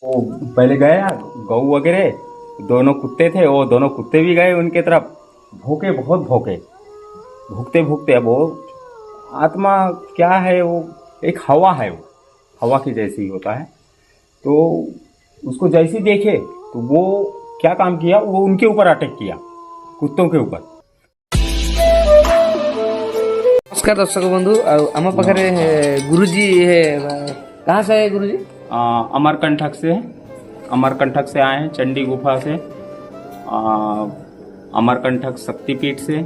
वो पहले गया गऊ वगैरह दोनों कुत्ते थे, वो दोनों कुत्ते भी गए उनके तरफ, भौंके बहुत भौंके, भूखते भूखते। अब वो आत्मा क्या है, वो एक हवा है, वो हवा की जैसी ही होता है। तो उसको जैसे ही देखे तो वो क्या काम किया, वो उनके ऊपर अटैक किया, कुत्तों के ऊपर। नमस्कार दर्शक बंधु आम पाखे गुरुजी है। कहाँ से है गुरुजी? अमरकंटक से, अमरकंटक से आए हैं, चंडी गुफा से, अमरकंटक शक्तिपीठ से।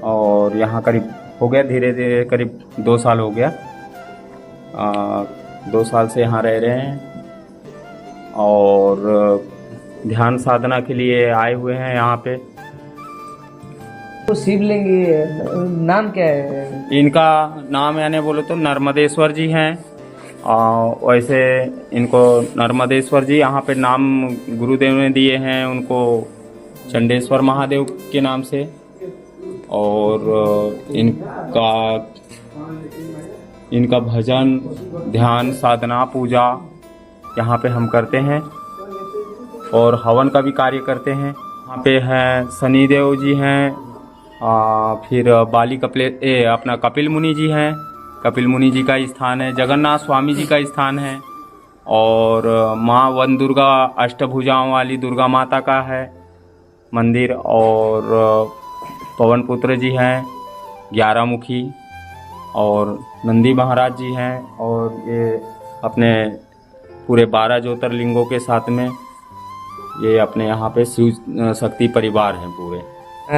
और यहाँ करीब हो गया, धीरे धीरे करीब 2 साल हो गया। 2 साल से यहाँ रह रहे हैं और ध्यान साधना के लिए आए हुए हैं यहाँ पे। तो शिवलिंग नाम क्या है इनका? नाम यानी बोलो तो नर्मदेश्वर जी हैं। वैसे इनको नर्मदेश्वर जी यहाँ पे नाम गुरुदेव ने दिए हैं उनको, चंडेश्वर महादेव के नाम से। और इनका भजन, ध्यान, साधना, पूजा यहाँ पे हम करते हैं और हवन का भी कार्य करते हैं। यहाँ पे हैं शनिदेव जी हैं, फिर बाली अपना कपिल मुनि जी हैं, कपिल मुनि जी का स्थान है, जगन्नाथ स्वामी जी का स्थान है, और माँ वन दुर्गा अष्टभुजाओं वाली दुर्गा माता का है मंदिर, और पवन पुत्र जी हैं 11 मुखी, और नंदी महाराज जी हैं, और ये अपने पूरे 12 ज्योतिर्लिंगों के साथ में ये अपने यहाँ पे शिव शक्ति परिवार हैं पूरे।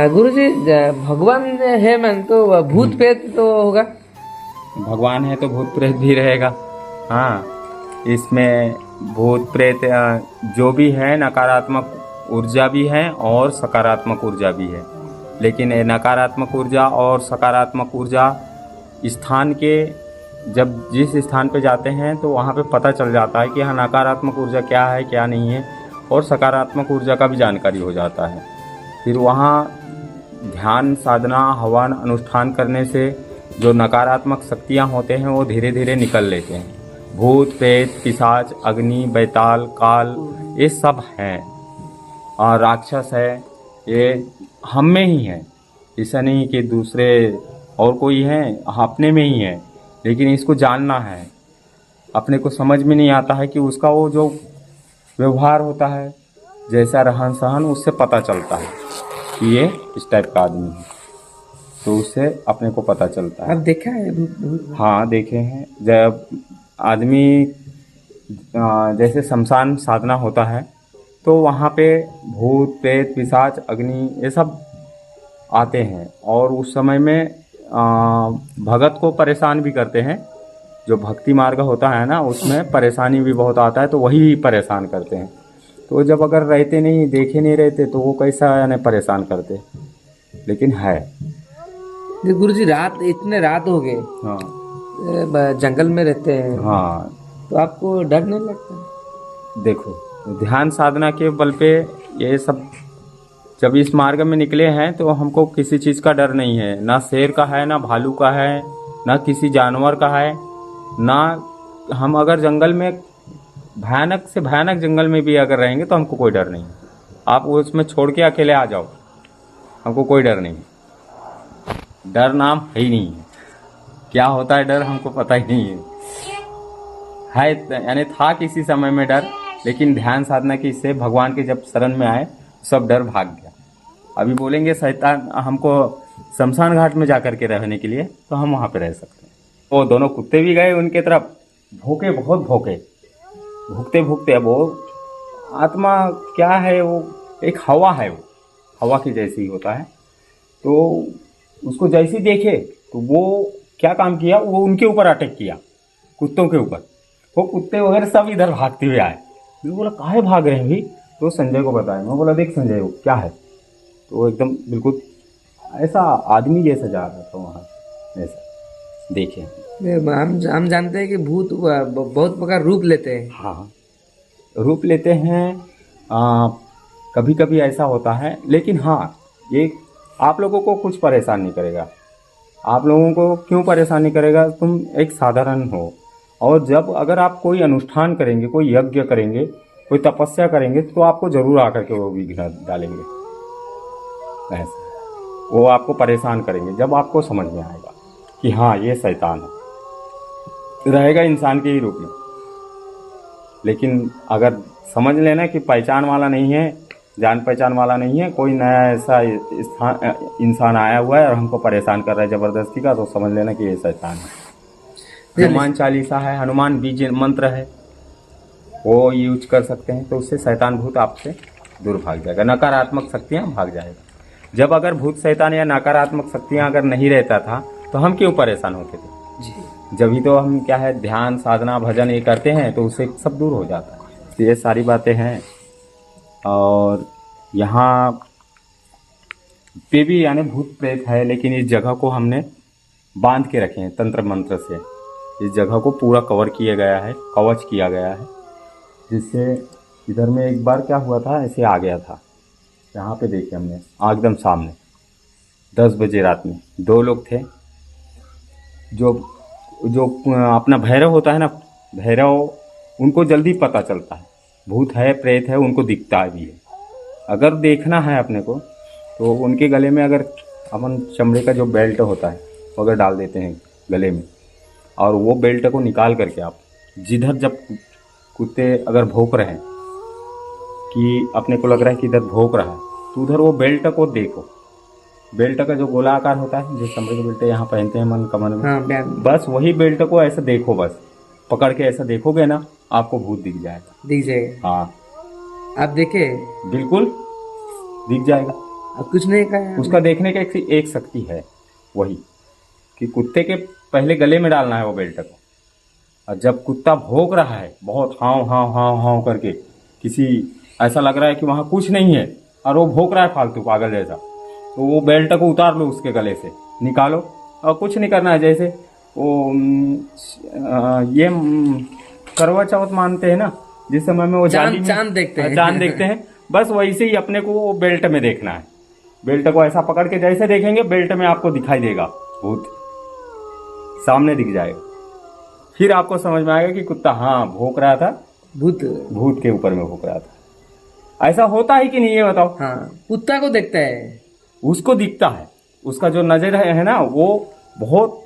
गुरुजी भगवान है मन तो भूत प्रेत तो होगा? भगवान है तो भूत प्रेत भी रहेगा। हाँ, इसमें भूत प्रेत जो भी है, नकारात्मक ऊर्जा भी है और सकारात्मक ऊर्जा भी है। लेकिन ये नकारात्मक ऊर्जा और सकारात्मक ऊर्जा स्थान के, जब जिस स्थान पे जाते हैं तो वहाँ पे पता चल जाता है कि हाँ नकारात्मक ऊर्जा क्या है क्या नहीं है, और सकारात्मक ऊर्जा का भी जानकारी हो जाता है। फिर वहाँ ध्यान साधना हवन अनुष्ठान करने से जो नकारात्मक शक्तियाँ होते हैं वो धीरे धीरे निकल लेते हैं। भूत प्रेत पिशाच अग्नि बैताल काल ये सब हैं, और राक्षस है, ये हम में ही है। ऐसा नहीं कि दूसरे और कोई है, अपने में ही है। लेकिन इसको जानना है, अपने को समझ में नहीं आता है कि उसका वो जो व्यवहार होता है, जैसा रहन सहन, उससे पता चलता है कि ये इस टाइप का आदमी है, तो उससे अपने को पता चलता है। आप देखा है? हाँ देखे हैं। जब आदमी जैसे शमशान साधना होता है तो वहाँ पे भूत प्रेत पिशाच अग्नि ये सब आते हैं, और उस समय में भगत को परेशान भी करते हैं। जो भक्ति मार्ग होता है ना, उसमें परेशानी भी बहुत आता है, तो वही परेशान करते हैं। तो जब अगर रहते नहीं, देखे नहीं रहते, तो वो कैसा यानी परेशान करते। लेकिन है गुरुजी रात, इतने रात हो गए, हाँ जंगल में रहते हैं, हाँ, तो आपको डर नहीं लगता? देखो ध्यान साधना के बल पे ये सब, जब इस मार्ग में निकले हैं तो हमको किसी चीज़ का डर नहीं है। ना शेर का है, ना भालू का है, ना किसी जानवर का है, ना हम अगर जंगल में भयानक से भयानक जंगल में भी अगर रहेंगे तो हमको कोई डर नहीं। आप उसमें छोड़ के अकेले आ जाओ, हमको कोई डर नहीं। डर नाम है ही नहीं है। क्या होता है डर हमको पता ही नहीं है यानी था किसी समय में डर, लेकिन ध्यान साधना की से भगवान के जब शरण में आए सब डर भाग गया। अभी बोलेंगे शैतान हमको शमशान घाट में जा कर के रहने के लिए, तो हम वहाँ पे रह सकते हैं। वो दोनों कुत्ते भी गए उनके तरफ, भौंके बहुत भौंके, भूखते भूखते। अब वो आत्मा क्या है, वो एक हवा है, वो हवा की जैसी ही होता है। तो उसको जैसे देखे तो वो क्या काम किया, वो उनके ऊपर अटैक किया, कुत्तों के ऊपर। वो कुत्ते वगैरह सब इधर भागते हुए आए। मैं बोला काहे भाग रहे हैं भाई? तो संजय को बताया। मैं बोला देख संजय वो क्या है, तो वो एकदम बिल्कुल ऐसा आदमी जैसा जा रहा था वहाँ, ऐसा देखे। हम जानते हैं कि भूत बहुत प्रकार रूप लेते हैं। हाँ रूप लेते हैं, कभी कभी ऐसा होता है। लेकिन हाँ, ये आप लोगों को कुछ परेशान नहीं करेगा। आप लोगों को क्यों परेशान नहीं करेगा? तुम एक साधारण हो, और जब अगर आप कोई अनुष्ठान करेंगे, कोई यज्ञ करेंगे, कोई तपस्या करेंगे, तो आपको जरूर आकर के वो विघ्न डालेंगे। ऐसा वो आपको परेशान करेंगे। जब आपको समझ में आएगा कि हाँ ये शैतान है, रहेगा इंसान के ही रूप में, लेकिन अगर समझ लेना कि पहचान वाला नहीं है, जान पहचान वाला नहीं है, कोई नया ऐसा इंसान आया हुआ है और हमको परेशान कर रहा है जबरदस्ती का, तो समझ लेना कि ये शैतान है। हनुमान चालीसा है, हनुमान बीज मंत्र है, वो यूज कर सकते हैं, तो उससे शैतान भूत आपसे दूर भाग जाएगा, नकारात्मक शक्तियाँ भाग जाएगा। जब अगर भूत शैतान या नकारात्मक शक्तियाँ अगर नहीं रहता था तो हम क्यों परेशान होते थे जी। जब ही तो हम क्या है ध्यान साधना भजन ये करते हैं तो उससे सब दूर हो जाता है। तो ये सारी बातें हैं। और यहाँ पे भी यानी भूत प्रेत है, लेकिन इस जगह को हमने बांध के रखे हैं तंत्र मंत्र से। इस जगह को पूरा कवर किया गया है, कवच किया गया है, जिससे इधर में एक बार क्या हुआ था, ऐसे आ गया था। यहाँ पे देखिए हमने एकदम सामने 10 बजे रात में 2 लोग थे। जो अपना भैरव होता है ना, भैरव, उनको जल्दी पता चलता है भूत है प्रेत है, उनको दिखता भी है। अगर देखना है अपने को तो उनके गले में अगर अपन चमड़े का जो बेल्ट होता है वो अगर डाल देते हैं गले में, और वो बेल्ट को निकाल करके आप जिधर जब कुत्ते अगर भौंक रहे हैं कि अपने को लग रहा है कि इधर भौंक रहा है, तो उधर वो बेल्ट को देखो। बेल्ट का जो गोला आकार होता है, जो चमड़े के बेल्ट यहाँ पहनते हैं मन कमर में, हाँ, बस वही बेल्ट को ऐसे देखो, बस पकड़ के ऐसा देखोगे ना, आपको भूत दिख जाएगा। दिख जाएगा? हाँ, आप देखे? बिल्कुल दिख जाएगा। अब कुछ नहीं कहा। उसका देखने का एक शक्ति है, वही कि कुत्ते के पहले गले में डालना है वो बेल्ट को, और जब कुत्ता भौंक रहा है बहुत हाव हाव हाव हाव करके, किसी ऐसा लग रहा है कि वहाँ कुछ नहीं है और वो भौंक रहा है फालतू पागल जैसा, तो वो बेल्ट को उतार लो, उसके गले से निकालो, और कुछ नहीं करना है। जैसे वो ये करवा चौथ मानते हैं ना, जिस समय में वो चांद देखते हैं, चांद देखते हैं, बस वैसे ही अपने को वो बेल्ट में देखना है। बेल्ट को ऐसा पकड़ के जैसे देखेंगे, बेल्ट में आपको दिखाई देगा भूत, सामने दिख जाएगा। फिर आपको समझ में आएगा कि कुत्ता हाँ भौंक रहा था, भूत के ऊपर में भौंक रहा था। ऐसा होता है कि नहीं ये बताओ? हाँ, कुत्ता को देखता है, उसको दिखता है, उसका जो नजर है ना वो बहुत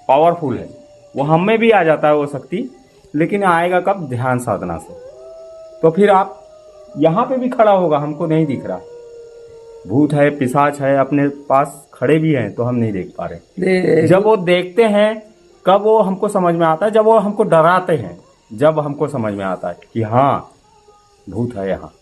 पावरफुल है। वो हम में भी आ जाता है वो शक्ति, लेकिन आएगा कब? ध्यान साधना से। तो फिर आप यहाँ पे भी खड़ा होगा, हमको नहीं दिख रहा, भूत है पिशाच है अपने पास खड़े भी हैं, तो हम नहीं देख पा रहे। जब वो देखते हैं, कब वो हमको समझ में आता है? जब वो हमको डराते हैं, जब हमको समझ में आता है कि हाँ भूत है यहाँ।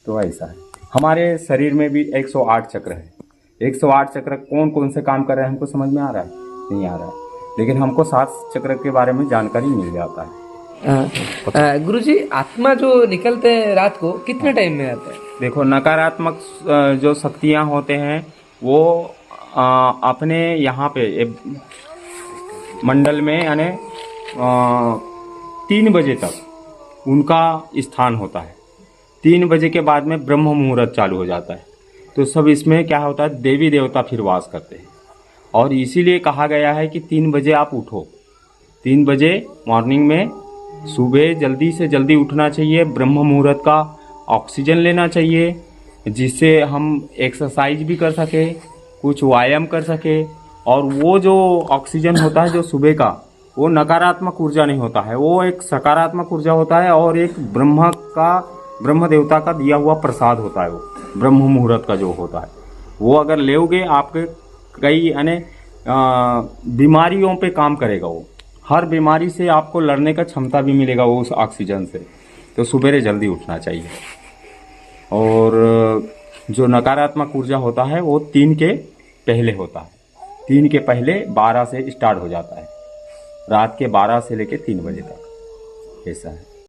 तो ऐसा है। हमारे शरीर में भी 108 चक्र है। 108 चक्र कौन कौन से काम कर रहे हैं हमको समझ में आ रहा है? नहीं आ रहा है, लेकिन हमको 7 चक्र के बारे में जानकारी मिल जाता है। गुरुजी, आत्मा जो निकलते हैं रात को कितने टाइम में आता है? देखो, नकारात्मक जो शक्तियाँ होते हैं वो अपने यहाँ पे मंडल में यानी 3 बजे तक उनका स्थान होता है। 3 बजे के बाद में ब्रह्म मुहूर्त चालू हो जाता है, तो सब इसमें क्या होता है, देवी देवता फिर वास करते हैं। और इसीलिए कहा गया है कि 3 बजे आप उठो, 3 बजे मॉर्निंग में सुबह जल्दी से जल्दी उठना चाहिए। ब्रह्म मुहूर्त का ऑक्सीजन लेना चाहिए, जिससे हम एक्सरसाइज भी कर सके, कुछ व्यायाम कर सके। और वो जो ऑक्सीजन होता है जो सुबह का, वो नकारात्मक ऊर्जा नहीं होता है, वो एक सकारात्मक ऊर्जा होता है, और एक ब्रह्म देवता का दिया हुआ प्रसाद होता है। वो ब्रह्म मुहूर्त का जो होता है, वो अगर लेओगे आपके कई यानी बीमारियों पे काम करेगा। वो हर बीमारी से आपको लड़ने का क्षमता भी मिलेगा वो उस ऑक्सीजन से। तो सुबह जल्दी उठना चाहिए। और जो नकारात्मक ऊर्जा होता है वो 3 के पहले होता है। 3 के पहले 12 से स्टार्ट हो जाता है, रात के 12 से लेके 3 बजे तक, ऐसा है।